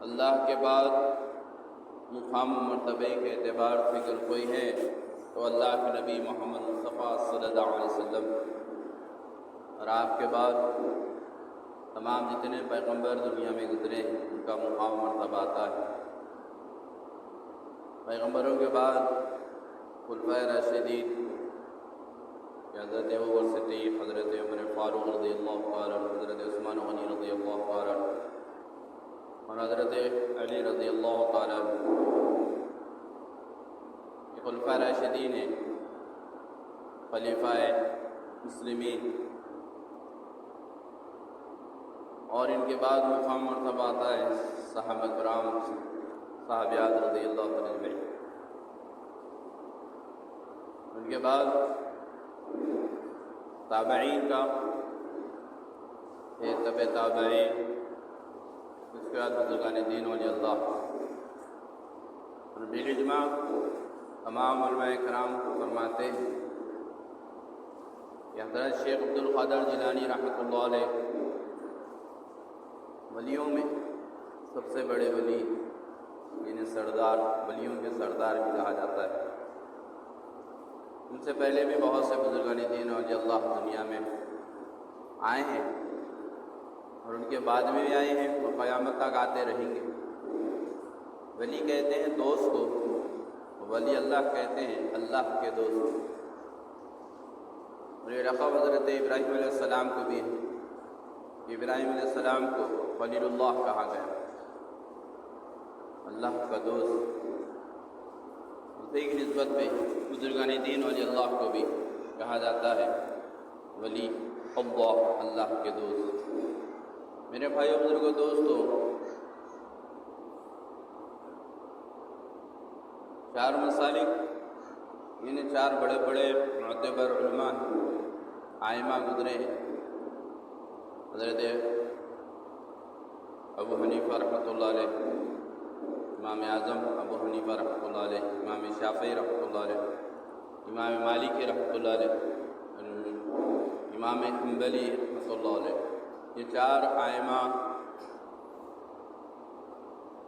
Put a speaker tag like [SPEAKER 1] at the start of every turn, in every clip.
[SPEAKER 1] اللہ کے بعد مقام و مرتبے کے اعتبار سے اگر کوئی ہے تو اللہ کے نبی محمد مصطفیٰ صلی اللہ علیہ وسلم، اور آپ کے بعد تمام جتنے پیغمبر دنیا میں گزرے ہیں ان کا مقام و مرتبہ آتا ہے۔ پیغمبروں کے بعد خلفائے راشدین حضرت ابوبکر صدیق، حضرت عمر فاروق رضی اللہ تعالیٰ عنہ، حضرت عثمان غنی رضی اللہ تعالیٰ عنہ اور حضرت علی رضی اللہ تعالیٰ عنہ، یہ خلفائے راشدین ہیں، خلیفہ مسلمین، اور ان کے بعد مقام مرتبہ آتا ہے صحابہ کرام، صحابیات رضی اللہ تعالیٰ عنہ۔ ان کے بعد تابعین کا تبع تابعین، اس کے بعد بزرگان دین ولی اللہ، اور بالاجماع تمام علماء کرام کو فرماتے ہیں کہ حضرت شیخ عبدالقادر جیلانی رحمۃ اللہ علیہ ولیوں میں سب سے بڑے ولی، انہیں سردار، ولیوں کے سردار بھی کہا جاتا ہے۔ ان سے پہلے بھی بہت سے بزرگان دین اور اللہ دنیا میں آئے ہیں، اور ان کے بعد میں بھی آئے ہیں، وہ قیامت تک آتے رہیں گے۔ ولی کہتے ہیں دوست کو، ولی اللہ کہتے ہیں اللہ کے دوست، اور یہ لقب حضرت ابراہیم علیہ السلام کو بھی ہے۔ ابراہیم علیہ السلام کو خلیل اللہ کہا گیا، اللہ کا دوست۔ اسی کی نسبت پہ بزرگان دین ولی اللہ کو بھی کہا جاتا ہے ولی اللہ، اللہ کے دوست۔ میرے بھائیو بزرگوں دوستو، چار مسالک، یعنی چار بڑے بڑے معتبر علماء آئمہ گزرے ہیں۔ حضرت ابو حنیفہ رحمۃ اللہ علیہ، امام اعظم ابو حنیفہ رحمۃ اللہ علیہ، امام شافعی رحمۃ اللہ علیہ، امام مالک رحمۃ اللہ علیہ، امام حنبلی رحمۃ اللہ علیہ، یہ چار ائمہ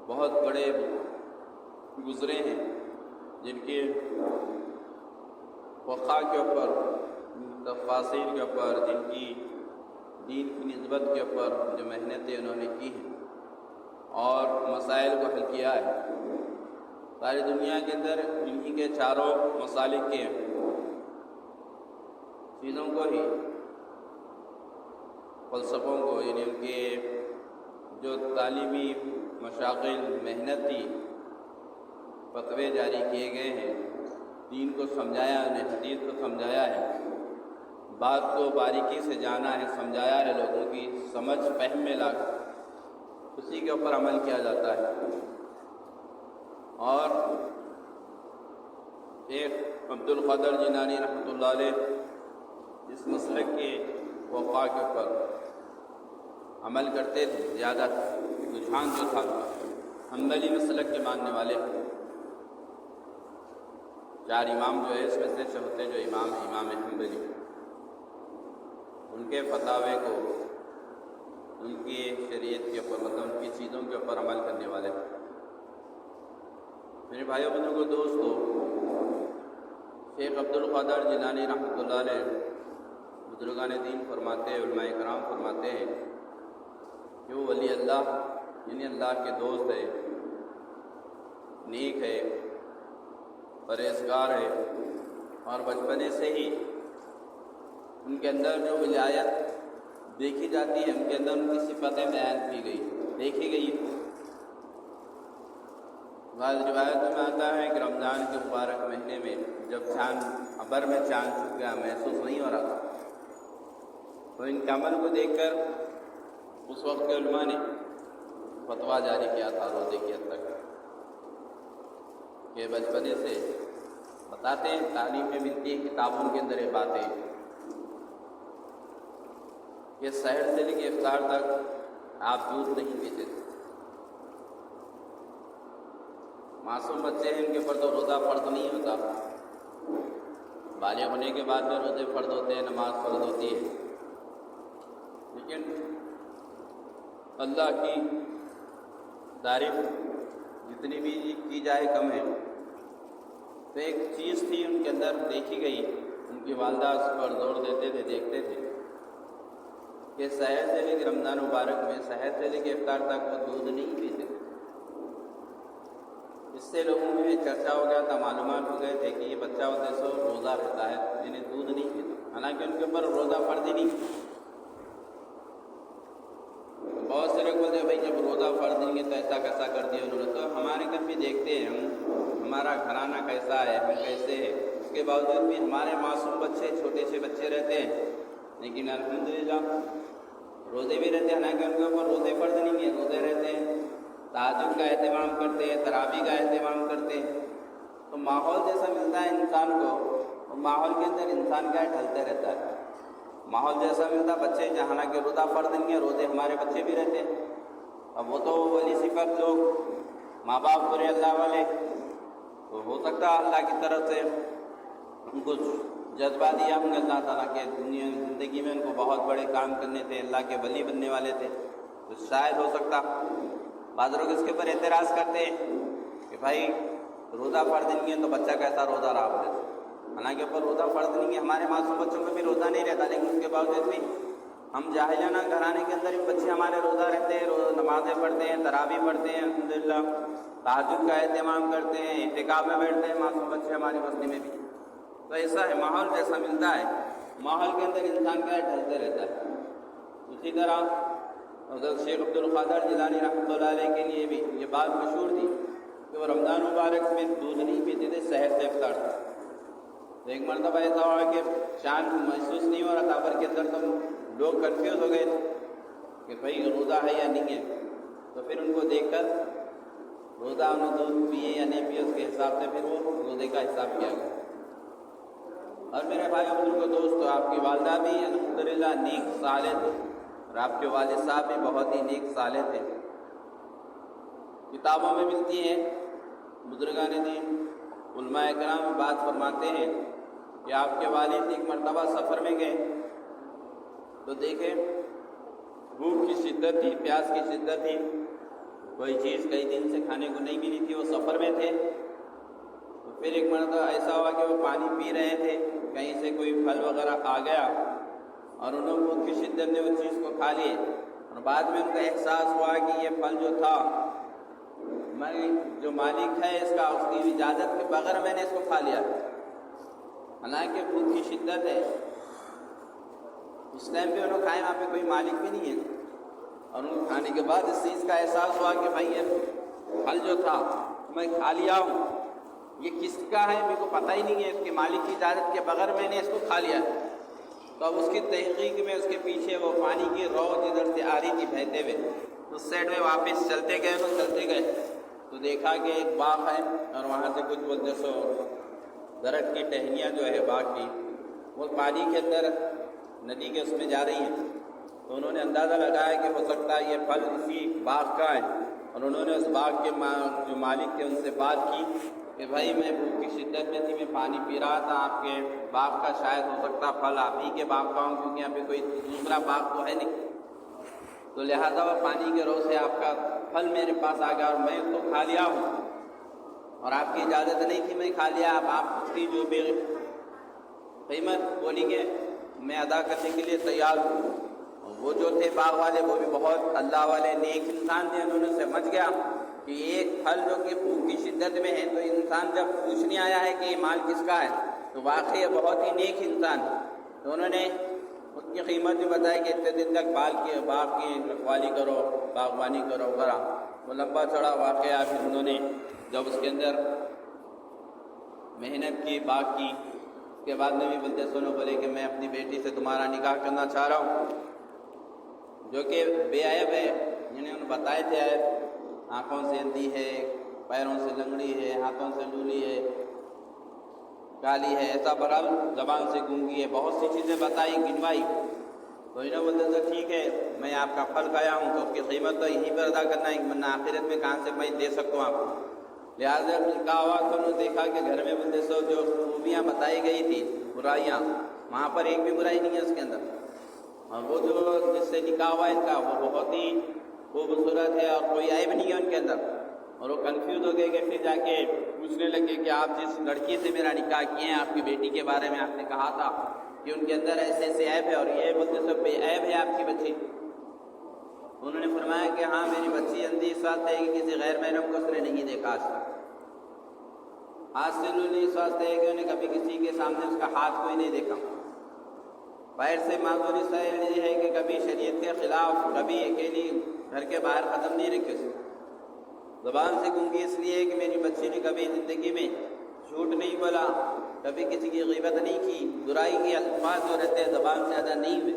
[SPEAKER 1] بہت بڑے گزرے ہیں، جن کے فقہ کے اوپر، تفاسیر کے اوپر، جن کی دین کی نسبت کے اوپر جو محنتیں انہوں نے کی ہیں اور مسائل کو حل کیا ہے۔ ساری دنیا کے اندر انہی کے چاروں مسالک کے چیزوں کو ہی، فلسفوں کو، یعنی ان کے جو تعلیمی مشاغل، محنت تھی، فتوے جاری کیے گئے ہیں، دین کو سمجھایا ہے، حدیث کو سمجھایا ہے، بات کو باریکی سے جانا ہے، سمجھایا ہے، لوگوں کی سمجھ فہم میں لا کر اسی کے اوپر عمل کیا جاتا ہے۔ اور شیخ عبدالقادر جیلانی رحمۃ اللہ علیہ اس مسلک کے وقاع کے اوپر عمل کرتے تھے، زیادہ رجحان جو تھا حنبلی مسلک کے ماننے والے، چار امام جو ہے اس میں سے چوتھے جو امام ہیں امام حنبلی، ان کے فتاوے کو، ان کی شریعت کے اوپر، مطلب ان کی چیزوں کے اوپر عمل کرنے والے۔ میرے بھائیوں بزرگوں دوستو، شیخ عبدالقادر جیلانی رحمۃ اللہ علیہ بزرگان دین فرماتے ہیں، علماء کرام فرماتے ہیں کہ وہ ولی اللہ، یعنی اللہ کے دوست ہے، نیک ہے، پرہیزگار ہے، اور بچپنے سے ہی ان کے اندر جو ولایت دیکھی جاتی ہے، ان کے اندر ان کی صفتیں بیان کی گئی، دیکھی گئی۔ بعض روایتوں میں آتا ہے کہ رمضان کے مبارک مہینے میں جب چاند ابر میں چاند چھپ گیا، محسوس نہیں ہو رہا تھا، تو ان کے عمل کو دیکھ کر اس وقت کے علماء نے فتویٰ جاری کیا تھا روزے کی حد تک، کہ بچپنے سے بتاتے ہیں، تعلیم میں ملتی ہے کتابوں کے اندر یہ باتیں کہ سحر سے لے کے افطار تک آپ دودھ نہیں پیتے تھے۔ معصوم بچے ہیں، ان کے اوپر تو روزہ فرض نہیں ہوتا، بالغ ہونے کے بعد میں روزے فرض ہوتے ہیں، نماز فرض ہوتی ہے، لیکن اللہ کی تعریف جتنی بھی کی جائے کم ہے۔ تو ایک چیز تھی ان کے اندر دیکھی گئی، ان کی والدہ اس پر زور دیتے تھے، دیکھتے تھے کہ سحر سے لے کے رمضان مبارک میں سحر سے لے کے افطار تک وہ دودھ نہیں پیتے تھے۔ اس سے لوگوں میں چرچا ہو گیا تھا، معلومات ہو گئے تھے کہ یہ بچہ ہوتے سو روزہ رہتا ہے، یعنی دودھ نہیں پیتا، حالانکہ ان کے اوپر روزہ فرض ہی نہیں۔ بہت سے لوگ بولتے ہیں بھائی جب روزہ فرض نہیں ہے تو ایسا کیسا کر دیا انہوں نے۔ تو ہمارے گھر بھی دیکھتے ہیں ہمارا گھرانہ کیسا ہے، ہم کیسے ہیں، اس کے باوجود بھی ہمارے معصوم بچے، چھوٹے سے بچے رہتے ہیں، لیکن الحمدللہ روزے بھی رہتے ہیں، حالانکہ ان کے اوپر روزے فرض نہیں ہیں، روزے رہتے ہیں، تہجد کا اہتمام کرتے ہیں، تراویح کا اہتمام کرتے ہیں۔ تو ماحول جیسا ملتا ہے انسان کو، ماحول کے اندر انسان کا ڈھلتے رہتا ہے۔ ماحول جیسا ملتا بچے جہاں کہ روزہ فرض نہیں ہے، روزے ہمارے بچے بھی رہتے ہیں۔ اب وہ تو ولی صفت لوگ ماں باپ پورے اللہ والے، تو ہو سکتا ہے اللہ کی طرف سے ان کو جذبہ دیا ہوں گے اللہ تعالیٰ کے، دنیا زندگی میں ان کو بہت بڑے کام کرنے تھے، اللہ کے ولی بننے والے تھے، تو شاید ہو سکتا۔ بعض لوگ اس کے اوپر اعتراض کرتے ہیں کہ بھائی روزہ فرض نہیں ہے تو بچہ کیسا روزہ رہا بولے، حالانکہ اوپر روزہ فرض نہیں ہے، ہمارے معصوم بچوں کو بھی روزہ نہیں رہتا، لیکن اس کے باوجود بھی ہم جاہلانہ گھرانے کے اندر بچے ہمارے روزہ رہتے ہیں، نمازیں پڑھتے ہیں، تراویح پڑھتے ہیں، الحمدللہ تہجد کا اہتمام کرتے ہیں، اعتکاف میں بیٹھتے ہیں معصوم بچے ہماری بستی میں بھی۔ تو ایسا ہے، ماحول جیسا ملتا ہے، ماحول کے اندر انسان کا ڈھلتے رہتا ہے۔ اسی طرح حضرت شیخ عبد القادر جیلانی رحمۃ اللہ علیہ کے لیے بھی یہ بات مشہور تھی کہ وہ رمضان مبارک میں دودھ نہیں پیتے تھے، سحر سے افطار تھا۔ تو ایک مرتبہ ایسا ہوا کہ چاند محسوس نہیں ہو رہا تھا، پر کے اندر تو لوگ کنفیوز ہو گئے تھے کہ بھائی روزہ ہے یا نہیں ہے۔ تو پھر ان کو دیکھ کر روزہ انہوں دودھ پیے یا نہیں پیے اس کے حساب سے پھر وہ روزے کا حساب کیا گیا۔ اور میرے بھائی بزرگ دوست، آپ کی والدہ بھی الحمدللہ نیک صالح تھے، اور آپ کے والد صاحب بھی بہت ہی نیک صالح تھے۔ کتابوں میں ملتی ہیں، بزرگان دین علماء کرام بات فرماتے ہیں کہ آپ کے والد ایک مرتبہ سفر میں گئے تو دیکھیں بھوک کی شدت تھی، پیاس کی شدت تھی، کوئی چیز کئی دن سے کھانے کو نہیں ملی تھی، وہ سفر میں تھے۔ تو پھر ایک مرتبہ ایسا ہوا کہ وہ پانی پی رہے تھے، کہیں سے کوئی پھل وغیرہ آ گیا اور انہوں بھوک کی شدت نے اس چیز کو کھا لیے، اور بعد میں ان کا احساس ہوا کہ یہ پھل جو تھا میں جو مالک ہے اس کا، اس کی اجازت کے بغیر میں نے اس کو کھا لیا، حالانکہ بھوک کی شدت ہے۔ اس ٹائم پہ انہوں کھائے، وہاں پہ کوئی مالک بھی نہیں ہے، اور ان کو کھانے کے بعد اس چیز کا احساس ہوا کہ بھائی یہ پھل جو تھا میں کھا لیا ہوں، یہ کس کا ہے میرے کو پتہ ہی نہیں ہے، اس کے مالک کی اجازت کے بغیر میں نے اس کو کھا لیا۔ تو اب اس کی تحقیق میں اس کے پیچھے وہ پانی کی روت ادھر سے آ رہی تھی بہتے ہوئے، اس سائڈ میں واپس چلتے گئے تو دیکھا کہ ایک باغ ہے، اور وہاں سے کچھ بولتے سو درخت کی ٹہنیاں جو ہے باغ کی وہ پانی کے اندر ندی کے اس میں جا رہی ہیں۔ تو انہوں نے اندازہ لگایا کہ ہو سکتا ہے یہ پھل اسی باغ کا ہے، اور انہوں نے اس باغ کے جو مالک تھے ان سے بات کی کہ بھائی میں بھوک کی شدت میں تھی، میں پانی پی رہا تھا، آپ کے باغ کا شاید ہو سکتا پھل آپ ہی کے باغ کا ہوں، کیونکہ یہاں پہ کوئی دوسرا باغ تو ہے نہیں، تو لہٰذا وہ پانی کے رو سے آپ کا پھل میرے پاس آ گیا اور میں اس کو کھا لیا ہوں، اور آپ کی اجازت نہیں تھی میں کھا لیا۔ اب آپ کی جو بھی قیمت بولیں گے میں ادا کرنے کے لیے تیار ہوں۔ وہ جو تھے باغ والے وہ بھی بہت اللہ والے نیک انسان تھے، انہوں نے سمجھ گیا کہ ایک پھل جو کہ بھوک کی شدت میں ہے، تو انسان جب پوچھنے آیا ہے کہ یہ مال کس کا ہے تو واقعی بہت ہی نیک انسان، تو انہوں نے اس کی قیمت بھی بتائی کہ اتنے دن تک باغ کی رکھوالی کرو، باغبانی کرو وغیرہ، وہ لمبا چڑا واقعہ۔ پھر انہوں نے جب اس کے اندر محنت کی، باغ کی، اس کے بعد میں بھی بولتے سنو، بولے کہ میں اپنی بیٹی سے تمہارا نکاح کرنا چاہ رہا ہوں، جو کہ بے عیب ہے، جنہیں انہوں نے بتائے تھے عیب، آنکھوں سے اندھی ہے، پیروں سے لنگڑی ہے، ہاتھوں سے لولی ہے، کالی ہے، ایسا برحال زبان سے گونگی ہے، بہت سی چیزیں بتائی، گنوائی۔ تو انہوں نے بولتے تھے ٹھیک ہے میں آپ کا پھل کھایا ہوں تو اس کی قیمت تو یہیں پر ادا کرنا ہے، ورنہ آخرت میں کہاں سے میں دے سکتا ہوں آپ کو۔ لہٰذا نکاح ہوا تو انہوں نے دیکھا کہ گھر میں بولتے سو جو خوبیاں بتائی گئی تھی، برائیاں، وہاں پر ایک بھی برائی نہیں ہے اس کے اندر، اور وہ جو جس سے نکاح ہوا ان کا وہ بہت ہی خوبصورت ہے اور کوئی عیب نہیں ہے ان کے اندر. اور وہ کنفیوز ہو گئے کہ پھر جا کے پوچھنے لگے کہ آپ جس لڑکی سے میرا نکاح کیے ہیں آپ کی بیٹی کے بارے میں آپ نے کہا تھا کہ ان کے اندر ایسے ایسے عیب ہے اور یہ بولتے سب بے عیب ہے آپ کی بچی. انہوں نے فرمایا کہ ہاں میری بچی اندھی اس واسطے ہے کہ کسی غیر محرم کو اس نے نہیں دیکھا آج تک. آج سے انہوں نے اس واسطے ہے کہ انہیں کبھی کسی کے سامنے اس کا ہاتھ کوئی نہیں دیکھا. باہر سے معذوری سے یہ ہے کہ کبھی شریعت کے خلاف کبھی اکیلی گھر کے باہر قدم نہیں رکھے. زبان سے گونگی اس لیے کہ میری بچی نے کبھی زندگی میں جھوٹ نہیں بولا, کبھی کسی کی غیبت نہیں کی, برائی کے الفاظ جو رہتے ہیں زبان سے ادا نہیں ہوئے.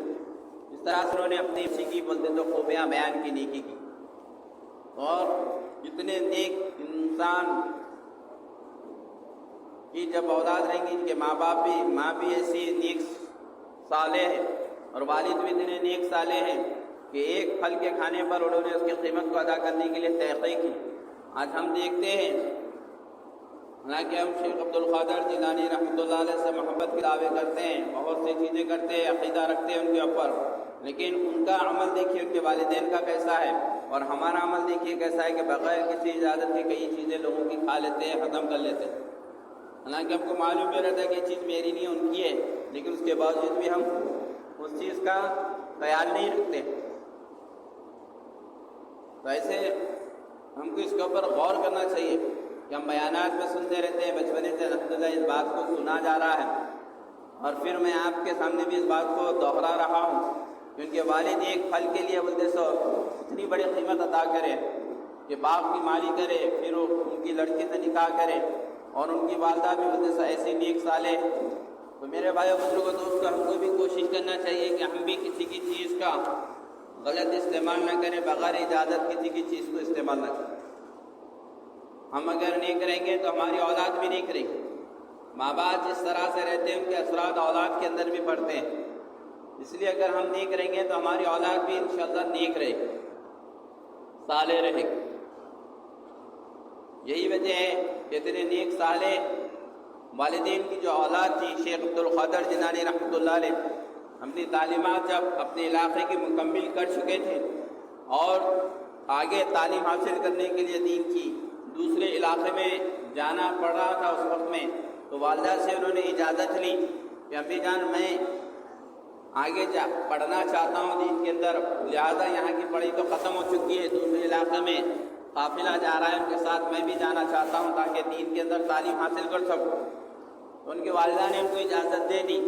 [SPEAKER 1] اس طرح سے انہوں نے اپنی اسی کی بولتے تو خوبیاں بیان کی, نیکی کی. اور جتنے نیک انسان کی جب اولاد رہیں گی ان کے ماں بھی ایسی نیک صالح ہیں اور والد بھی اتنے نیک صالح ہیں کہ ایک پھل کے کھانے پر انہوں نے اس کی قیمت کو ادا کرنے کے لیے تحقیق کی. آج ہم دیکھتے ہیں حالانکہ ہم شیخ عبدالقادر جیلانی رحمۃ اللہ علیہ سے محبت کے دعوے کرتے ہیں, بہت سی چیزیں کرتے ہیں, عقیدہ رکھتے ہیں ان کے اوپر, لیکن ان کا عمل دیکھیے ان کے والدین کا کیسا ہے اور ہمارا عمل دیکھیے کیسا ہے کہ بغیر کسی اجازت کے کئی چیزیں لوگوں کی کھا لیتے ہیں, ختم کر لیتے ہیں. حالانکہ ہم کو معلوم بھی رہتا ہے کہ یہ چیز میری نہیں ان کی ہے, لیکن اس کے باوجود بھی ہم اس چیز کا خیال نہیں رکھتے. تو ایسے ہم کو اس کے اوپر غور کرنا چاہیے کہ ہم بیانات میں سنتے رہتے ہیں, بچپنے سے الحمدللہ اس بات کو سنا جا رہا ہے اور پھر میں آپ کے سامنے بھی اس بات کو دوہرا رہا ہوں کہ ان کے والد ایک پھل کے لیے بولتے سو اتنی بڑی قیمت ادا کرے کہ باپ کی مالی کرے, پھر وہ ان کی لڑکی سے نکاح کرے اور ان کی والدہ بھی بولتے سو ایسی نیک صالح. تو میرے بھائی بزرگوں دوستوں, ہم کو بھی کوشش کرنا چاہیے کہ ہم بھی کسی کی چیز کا غلط استعمال نہ کریں, بغیر اجازت کسی کی چیز کو استعمال نہ کریں. ہم اگر نیک رہیں گے تو ہماری اولاد بھی نیک رہے گی. ماں باپ جس طرح سے رہتے ہیں ان کے اثرات اولاد کے اندر بھی پڑتے ہیں, اس لیے اگر ہم نیک رہیں گے تو ہماری اولاد بھی انشاءاللہ نیک رہے گی, صالح رہے گی. یہی وجہ ہے کہ اتنے نیک صالح والدین کی جو اولاد تھی, شیخ عبدالقادر جیلانی رحمۃ اللہ علیہ اپنی تعلیمات جب اپنے علاقے کی مکمل کر چکے تھے اور آگے تعلیم حاصل کرنے کے لیے دین کی دوسرے علاقے میں جانا پڑ رہا تھا اس وقت میں, تو والدہ سے انہوں نے اجازت لی کہ امی جان میں آگے پڑھنا چاہتا ہوں دین کے اندر, لہٰذا یہاں کی پڑھائی تو ختم ہو چکی ہے, دوسرے علاقے میں قافلہ جا رہا ہے, ان کے ساتھ میں بھی جانا چاہتا ہوں تاکہ دین کے اندر تعلیم حاصل کر سکوں. تو ان کے والدہ نے ان کو اجازت دے دی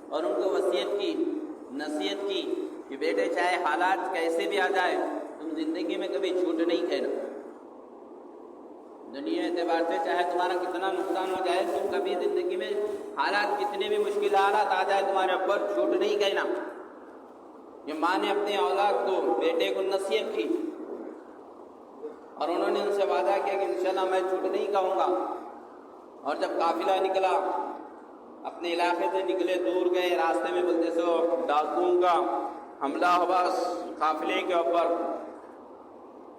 [SPEAKER 1] اور ان کو وصیت کی, نصیحت کی کہ بیٹے چاہے حالات کیسے بھی آ جائے تم زندگی میں کبھی جھوٹ نہیں کہنا. دنیا اعتبار سے چاہے تمہارا کتنا نقصان ہو جائے, تم کبھی زندگی میں حالات کتنے بھی مشکل حالات آ جائے تمہارے اوپر, جھوٹ نہیں کہنا. یہ ماں نے اپنے اولاد کو, بیٹے کو نصیحت کی اور انہوں نے ان سے وعدہ کیا کہ انشاءاللہ میں جھوٹ نہیں کہوں گا. اور جب قافلہ نکلا, اپنے علاقے سے نکلے, دور گئے, راستے میں بولتے سو ڈاکوؤں کا حملہ ہوا قافلے کے اوپر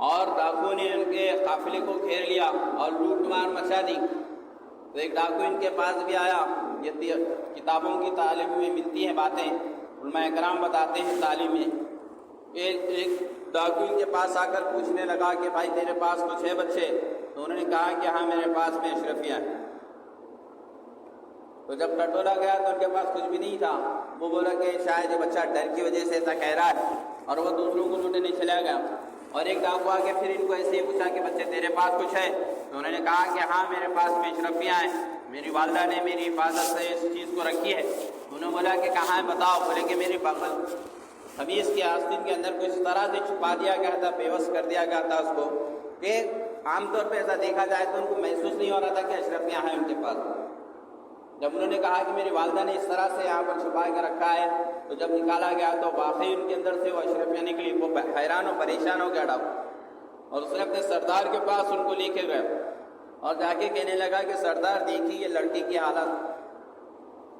[SPEAKER 1] اور ڈاکو نے ان کے قافلے کو گھیر لیا اور لوٹ مار مچا دی. تو ایک ڈاکو ان کے پاس بھی آیا, یہ کتابوں کی تعلیم میں ملتی ہیں باتیں, علماء کرام بتاتے ہیں تعلیم میں. ایک ڈاکو ان کے پاس آ کر پوچھنے لگا کہ بھائی تیرے پاس کچھ ہے بچے؟ تو انہوں نے کہا کہ ہاں میرے پاس میں اشرفیاں ہیں. تو جب ٹٹولا گیا تو ان کے پاس کچھ بھی نہیں تھا. وہ بولا کہ شاید یہ بچہ ڈر کی وجہ سے ایسا کہہ رہا ہے, اور وہ دوسروں کو لوٹنے چلا گیا. اور ایک ڈاکو آ کے پھر ان کو ایسے ہی پوچھا کہ بچے تیرے پاس کچھ ہے؟ تو انہوں نے کہا کہ ہاں میرے پاس میں اشرفیاں ہیں, میری والدہ نے میری حفاظت سے اس چیز کو رکھی ہے. انہوں نے بولا کہ کہاں ہے بتاؤ. بولے کہ میری بغل قمیص کے آستین کے اندر کچھ طرح سے چھپا دیا گیا تھا, بیوس کر دیا گیا تھا اس کو, کہ عام طور پہ ایسا دیکھا جائے تو ان کو محسوس نہیں ہو رہا تھا کہ اشرفیاں ہیں ان کے پاس. جب انہوں نے کہا کہ میری والدہ نے اس طرح سے یہاں پر چھپا کے رکھا ہے, تو جب نکالا گیا تو واقعی ان کے اندر سے وہ اشرفیاں نکلی. وہ حیران و پریشان ہو گیا ڈاکو, اور اس نے اپنے سردار کے پاس ان کو لے کے گیا اور جا کے کہنے لگا کہ سردار دیکھیے یہ لڑکی کی حالت.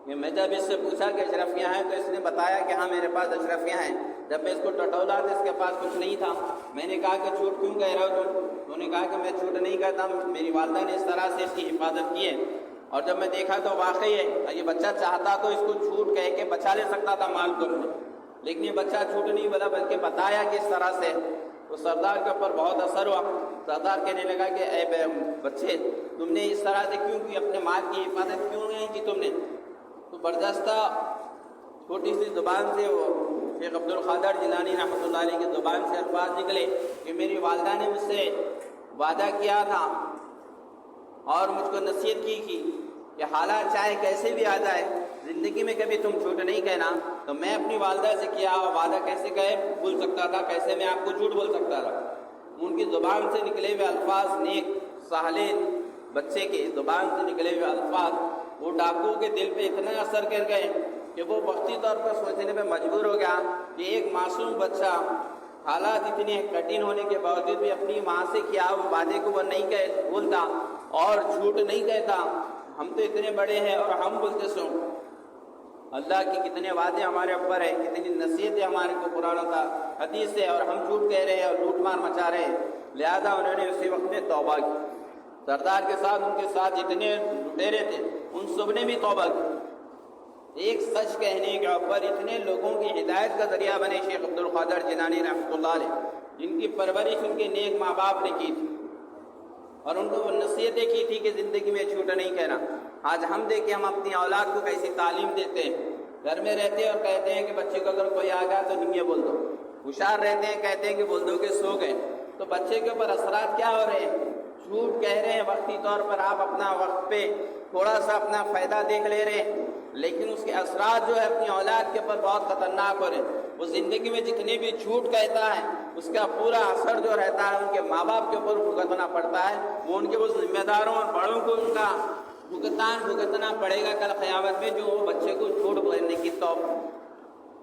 [SPEAKER 1] کہ میں جب اس سے پوچھا کہ اشرفیاں ہیں تو اس نے بتایا کہ ہاں میرے پاس اشرفیاں ہیں. جب میں اس کو ٹٹولا تو اس کے پاس کچھ نہیں تھا. میں نے کہا کہ جھوٹ کیوں کہہ رہے ہو تم؟ انہوں نے کہا کہ میں جھوٹ نہیں کہتا, میری والدہ نے اس طرح سے اس کی حفاظت کی ہے. اور جب میں دیکھا تو واقعی ہے, یہ بچہ چاہتا تو اس کو جھوٹ کہہ کے بچا لے سکتا تھا مال کو, لیکن یہ بچہ جھوٹ نہیں بولا بلکہ بتایا کہ اس طرح سے. تو سردار کے اوپر بہت اثر ہوا. سردار کہنے لگا کہ اے بچے تم نے اس طرح سے کیوں کی، اپنے مال کی حفاظت کیوں نہیں کی تم نے؟ تو بردستہ چھوٹی سی زبان سے وہ شیخ عبد القادر جیلانی رحمۃ اللہ علیہ کی زبان سے الفاظ نکلے کہ میری والدہ نے مجھ سے وعدہ کیا تھا اور مجھ کو نصیحت کی کہ حالات چاہے کیسے بھی آ جائے زندگی میں کبھی تم جھوٹ نہیں کہنا. تو میں اپنی والدہ سے کیا وعدہ کیسے بھول سکتا تھا، کیسے میں آپ کو جھوٹ بول سکتا تھا. ان کی زبان سے نکلے ہوئے الفاظ، نیک صالح بچے کے زبان سے نکلے ہوئے الفاظ وہ ڈاکو کے دل پہ اتنا اثر کر گئے کہ وہ وقتی طور پر سوچنے پہ مجبور ہو گیا کہ ایک معصوم بچہ حالات اتنے کٹھن ہونے کے باوجود بھی اپنی ماں سے کیا وہ وعدے کو وہ نہیں بولتا اور جھوٹ نہیں کہتا. ہم تو اتنے بڑے ہیں اور ہم بولتے سو اللہ کی کتنے وعدے ہمارے اوپر ہیں، کتنی نصیحتیں ہمارے کو قرآن کا حدیث ہے، اور ہم جھوٹ کہہ رہے ہیں اور لوٹ مار مچا رہے ہیں. لہذا انہوں نے اسی وقت میں توبہ کی. سردار کے ساتھ ان کے ساتھ جتنے لٹیرے تھے ان سب نے بھی توبہ کی. ایک سچ کہنے کے اوپر اتنے لوگوں کی ہدایت کا ذریعہ بنے شیخ عبد القادر جیلانی رحمۃ اللہ علیہ، جن کی پرورش ان کے نیک ماں باپ نے کی تھی اور ان کو وہ نصیحتیں کی تھی کہ زندگی میں جھوٹ نہیں کہنا. آج ہم دیکھیں ہم اپنی اولاد کو کیسی تعلیم دیتے ہیں. گھر میں رہتے ہیں اور کہتے ہیں کہ بچے کو اگر کوئی آ گیا تو ننگے بول دو. ہوشیار رہتے ہیں، کہتے ہیں کہ بول دو کہ سو گئے. تو بچے کے اوپر اثرات کیا ہو رہے ہیں؟ جھوٹ کہہ رہے ہیں وقتی طور پر، آپ اپنا وقت پہ تھوڑا سا اپنا فائدہ دیکھ لے رہے ہیں، لیکن اس کے اثرات جو ہے اپنی اولاد کے اوپر بہت خطرناک ہو رہے ہیں. وہ زندگی میں جتنے بھی جھوٹ کہتا ہے اس کا پورا اثر جو رہتا ہے ان کے ماں باپ کے اوپر بھگتنا پڑتا ہے. وہ ان کے وہ ذمہ داروں اور بڑوں کو ان کا بھگتنا پڑے گا کل قیامت میں، جو وہ بچے کو جھوٹ بولنے کی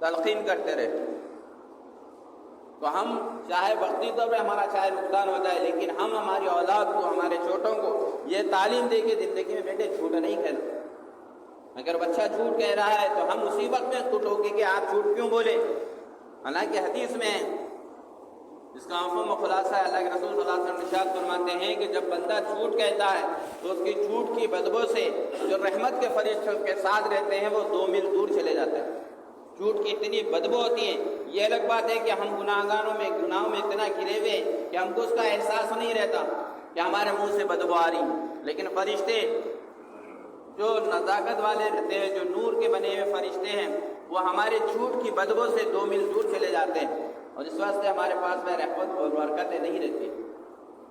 [SPEAKER 1] تلقین کرتے رہے. تو ہم چاہے وقتی طور پہ ہمارا چاہے نقصان ہو جائے، لیکن ہم ہماری اولاد کو، ہمارے چھوٹوں کو یہ تعلیم دے کے زندگی میں بیٹے جھوٹ نہیں کہنا. اگر بچہ جھوٹ کہہ رہا ہے تو ہم اسی وقت میں تو ٹوکے کہ آپ جھوٹ کیوں بولے. حالانکہ حدیث میں اس کا مفہوم و خلاصہ ہے، اللہ کے رسول صلی اللہ علیہ وسلم ارشاد فرماتے ہیں کہ جب بندہ جھوٹ کہتا ہے تو اس کی جھوٹ کی بدبو سے جو رحمت کے فرشتوں کے ساتھ رہتے ہیں وہ 2 میل دور چلے جاتے ہیں. جھوٹ کی اتنی بدبو ہوتی ہے. یہ الگ بات ہے کہ ہم گناہوں میں اتنا گھرے ہوئے کہ ہم کو اس کا احساس نہیں رہتا کہ ہمارے منہ سے بدبو آ رہی ہے، لیکن فرشتے جو نزاکت والے رہتے ہیں، جو نور کے بنے ہوئے فرشتے ہیں، وہ ہمارے جھوٹ کی بدبو سے 2 میل دور چلے جاتے ہیں. اور اس واسطے ہمارے پاس میں رحمت اور برکتیں نہیں رہتی.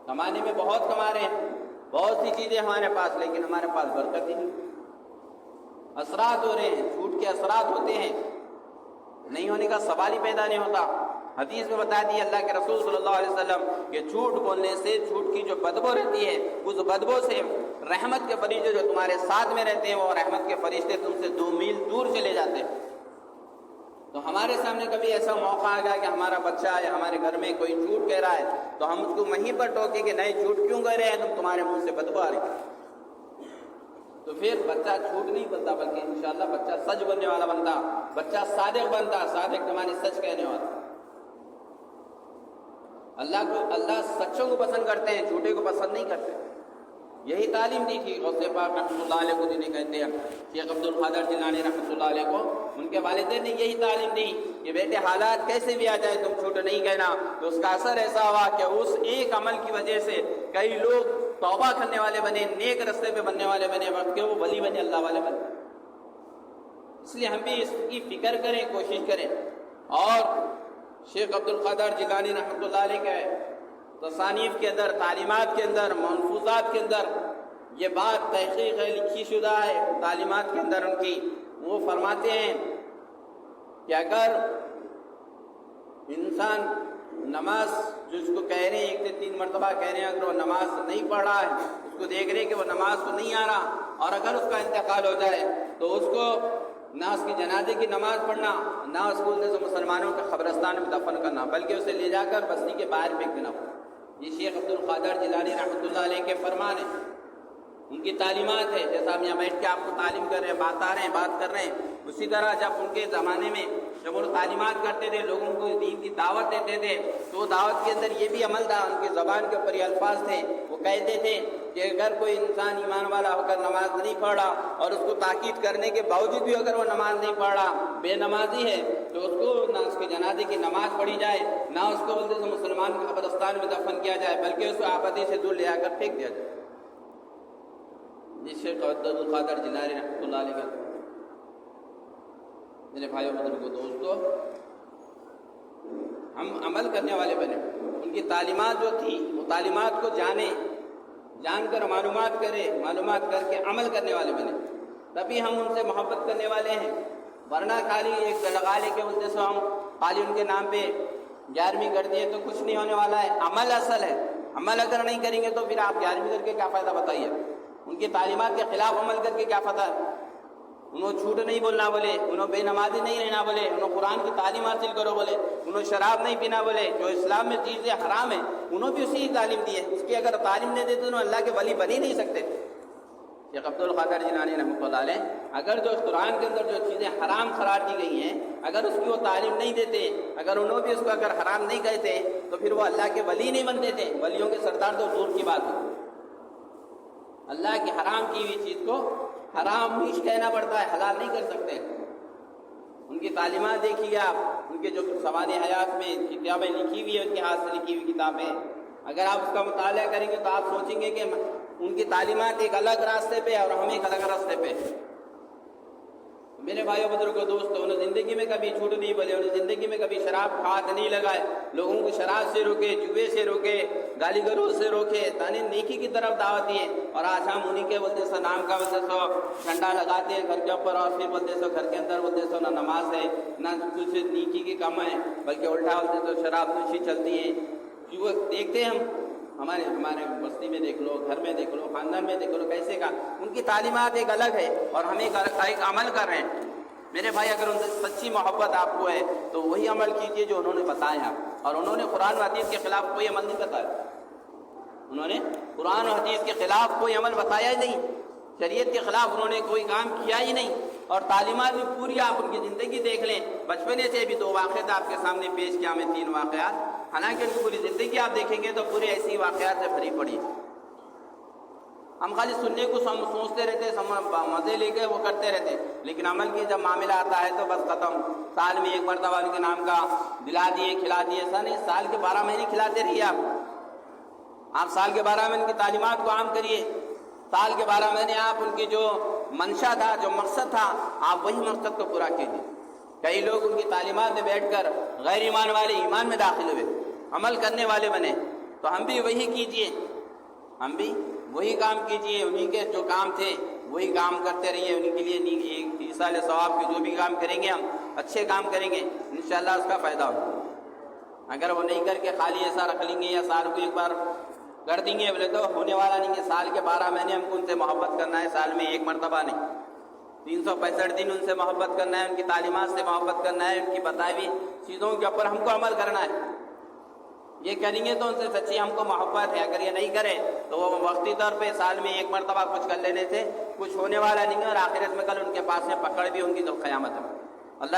[SPEAKER 1] کمانے میں بہت کما رہے ہیں، بہت سی چیزیں ہمارے پاس، لیکن ہمارے پاس برکت ہی نہیں. اثرات ہو رہے ہیں، جھوٹ کے اثرات ہوتے ہیں، نہیں ہونے کا سوال ہی پیدا نہیں ہوتا. حدیث میں بتا دی اللہ کے رسول صلی اللہ علیہ وسلم کہ جھوٹ بولنے سے جھوٹ کی جو بدبو رہتی ہے اس بدبو سے رحمت کے فرشتے جو تمہارے ساتھ میں رہتے ہیں وہ رحمت کے فرشتے تم سے 2 میل دور چلے جاتے ہیں. تو ہمارے سامنے کبھی ایسا موقع آ گیا کہ ہمارا بچہ یا ہمارے گھر میں کوئی جھوٹ کہہ رہا ہے تو ہم اس کو وہیں پر ٹوکے کہ نہیں جھوٹ کیوں کہہ رہے ہیں تمہارے منہ سے بدبو آ رہی ہے. تو پھر بچہ جھوٹ نہیں بنتا بلکہ انشاءاللہ بچہ سچ بننے والا بنتا، بچہ صادق بنتا. صادق ہمارے سچ کہنے والا. اللہ سچوں کو پسند کرتے ہیں، جھوٹے کو پسند نہیں کرتے. یہی تعلیم دی تھی غوث پاک رحمۃ اللہ علیہ کو، جنہیں کہتے ہیں شیخ عبد القادر جیلانی رحمۃ اللہ علیہ کو. ان کے والدین نے یہی تعلیم دی کہ بیٹے حالات کیسے بھی آ جائے تم جھوٹ نہیں کہنا. تو اس کا اثر ایسا ہوا کہ اس ایک عمل کی وجہ سے کئی لوگ توبہ کرنے والے بنے، نیک رستے پہ بننے والے بنے، وقت کے وہ ولی بنے، اللہ والے بنے. اس لیے ہم بھی اس کی فکر کریں، کوشش کریں. اور شیخ عبد القادر جیلانی رحمۃ اللہ علیہ کے تصانیف کے اندر، تعلیمات کے اندر، منفوذات کے اندر یہ بات تحقیق ہے، لکھی شدہ ہے تعلیمات کے اندر ان کی. وہ فرماتے ہیں کہ اگر انسان نماز جس کو کہہ رہے ہیں 1 سے 3 مرتبہ کہہ رہے ہیں، اگر وہ نماز نہیں پڑھ رہا ہے، اس کو دیکھ رہے ہیں کہ وہ نماز کو نہیں آ رہا، اور اگر اس کا انتقال ہو جائے تو اس کو نہ اس کی جنازے کی نماز پڑھنا، نہ اس کو مسلمانوں کے قبرستان میں دفن کرنا، بلکہ اسے لے جا کر بستی کے باہر پھینک دینا. یہ شیخ عبد القادر جیلانی رحمۃ اللہ علیہ کے فرمان ہیں. ان کی تعلیمات ہے، جیسا ہم یہاں بیٹھ کے آپ کو تعلیم کر رہے ہیں، بات کر رہے ہیں، اسی طرح جب ان کے زمانے میں جب وہ تعلیمات کرتے تھے، لوگوں کو دین کی دعوت دیتے تھے، تو دعوت کے اندر یہ بھی عمل تھا، ان کی زبان کے اوپر یہ الفاظ تھے، وہ کہتے تھے کہ اگر کوئی انسان ایمان والا ہو کر نماز نہیں پڑھ رہا اور اس کو تاکید کرنے کے باوجود بھی اگر وہ نماز نہیں پڑھ رہا، بے نمازی ہے، تو اس کو نہ اس کے جنازے کی نماز پڑھی جائے، نہ اس کو بولتے مسلمان کے قبرستان میں دفن کیا جائے، بلکہ اس کو آبادی سے دور لے آ کر پھینک دیا جائے۔ جس شیخ عبدالقادر جیلانی رحمۃ اللہ علیہ کا میرے بھائیوں بزرگوں دوستو، ہم عمل کرنے والے بنے، ان کی تعلیمات جو تھی وہ تعلیمات کو جان کر معلومات کر کے عمل کرنے والے بنے، تبھی ہم ان سے محبت کرنے والے ہیں، ورنہ خالی ایک لگا لے کے بولتے سو ہم خالی ان کے نام پہ 11ویں کر دیے تو کچھ نہیں ہونے والا ہے۔ عمل اصل ہے، عمل اگر نہیں کریں گے تو پھر آپ 11ویں کر کے کیا فائدہ بتائیے، ان کی تعلیمات کے خلاف عمل کر کے کیا فائدہ ہے؟ انہوں جھوٹ نہیں بولنا بولے، انہوں بے نمازی نہیں رہنا بولے، انہوں قرآن کی تعلیم حاصل کرو بولے، انہوں شراب نہیں پینا بولے، جو اسلام میں چیزیں حرام ہیں انہوں بھی اسی تعلیم دی ہے، اس کی اگر تعلیم نہیں دیتے تو اللہ کے ولی بن ہی نہیں سکتے۔ شیخ عبدالقادر جیلانی رحمۃ اللہ علیہ اگر جو قرآن کے اندر جو چیزیں حرام قرار دی گئی ہیں اگر اس کی وہ تعلیم نہیں دیتے، اگر انہوں بھی اس کو اگر حرام نہیں کہتے تو پھر وہ اللہ کے ولی نہیں بنتے تھے، ولیوں کے سردار تو دور کی بات ہے۔ اللہ کی حرام کی ہوئی چیز کو حرام ہی کہنا پڑتا ہے، حلال نہیں کر سکتے۔ ان کی تعلیمات دیکھیے آپ، ان کے جو سوانح حیات میں کتابیں لکھی ہوئی ہیں، ان کے ہاتھ سے لکھی ہوئی کتابیں، اگر آپ اس کا مطالعہ کریں گے تو آپ سوچیں گے کہ ان کی تعلیمات ایک الگ راستے پہ اور ہم ایک الگ راستے پہ۔ میرے بھائیوں بزرگوں دوستوں، انہوں نے زندگی میں کبھی جھوٹ نہیں بولے، انہوں نے زندگی میں کبھی شراب ہاتھ نہیں لگائے، لوگوں کو شراب سے روکے، جوئے سے روکے، گالی گلوچ سے روکے، تانے نیکی کی طرف دعوت دیے، اور آج ہم انہیں کے بولتے سو نام کا بولتے سو ٹھنڈا لگاتے ہیں گھر کے اوپر، اور پھر بولتے سو گھر کے اندر بولتے سو نہ نماز ہے نہ کچھ نیکی کی کام ہے، بلکہ الٹا بولتے سو شراب نوشی چلتی ہے۔ جو دیکھتے ہیں ہم ہمارے بستی میں دیکھ لو، گھر میں دیکھ لو، خاندان میں دیکھ لو، کیسے کا ان کی تعلیمات ایک الگ ہے اور ہم ایک عمل کر رہے ہیں۔ میرے بھائی اگر ان سے سچی محبت آپ کو ہے تو وہی عمل کیجئے جو انہوں نے بتایا، اور انہوں نے قرآن و حدیث کے خلاف کوئی عمل نہیں بتایا، انہوں نے قرآن و حدیث کے خلاف کوئی عمل بتایا ہی نہیں، شریعت کے خلاف انہوں نے کوئی کام کیا ہی نہیں، اور تعلیمات بھی پوری آپ ان کی زندگی دیکھ لیں، بچپنے سے بھی 2 واقعات آپ کے سامنے پیش کیا میں، 3 واقعات، حالانکہ ان کی پوری زندگی آپ دیکھیں گے تو پورے ایسی واقعات سے بھری پڑی۔ ہم خالی سننے کو سوچتے رہتے، مزے لے کے وہ کرتے رہتے، لیکن عمل کی جب معاملہ آتا ہے تو بس ختم۔ سال میں 1 مرتبہ ان کے نام کا دلا دیے، کھلا دیے، ایسا نہیں، سال کے 12 مہینے کھلاتے رہیے آپ سال کے 12 مہینے کی تعلیمات کو عام کریے، سال کے 12 مہینے آپ ان کی جو منشا تھا، جو مقصد تھا، آپ وہی مقصد کو پورا کیجیے۔ کئی لوگ ان کی تعلیمات میں بیٹھ کر غیر ایمان والے ایمان میں داخل ہوئے، عمل کرنے والے بنے، تو ہم بھی وہی کیجیے، ہم بھی وہی کام کیجیے، انہی کے جو کام تھے وہی کام کرتے رہیے، انہی کے لیے ایک ایصال ثواب کے جو بھی کام کریں گے ہم اچھے کام کریں گے، انشاءاللہ اس کا فائدہ ہوگا۔ اگر وہ نہیں کر کے خالی ایسا رکھ لیں گے یا سال کو ایک بار کر دیں گے بولے تو ہونے والا نہیں ہے۔ سال کے 12 مہینے ہم کو ان سے محبت کرنا ہے، سال میں 1 مرتبہ نہیں، 365 دن ان سے محبت کرنا ہے، ان کی تعلیمات سے محبت کرنا ہے، ان کی بتائی ہوئی چیزوں کے اوپر ہم کو عمل کرنا ہے۔ یہ کریں گے تو ان سے سچی ہم کو محبت ہے، اگر یہ نہیں کرے تو وہ وقتی طور پہ سال میں 1 مرتبہ کچھ کر لینے سے کچھ ہونے والا نہیں ہے، اور آخرت میں کل ان کے پاس میں پکڑ بھی ان کی تو قیامت ہے۔ اللہ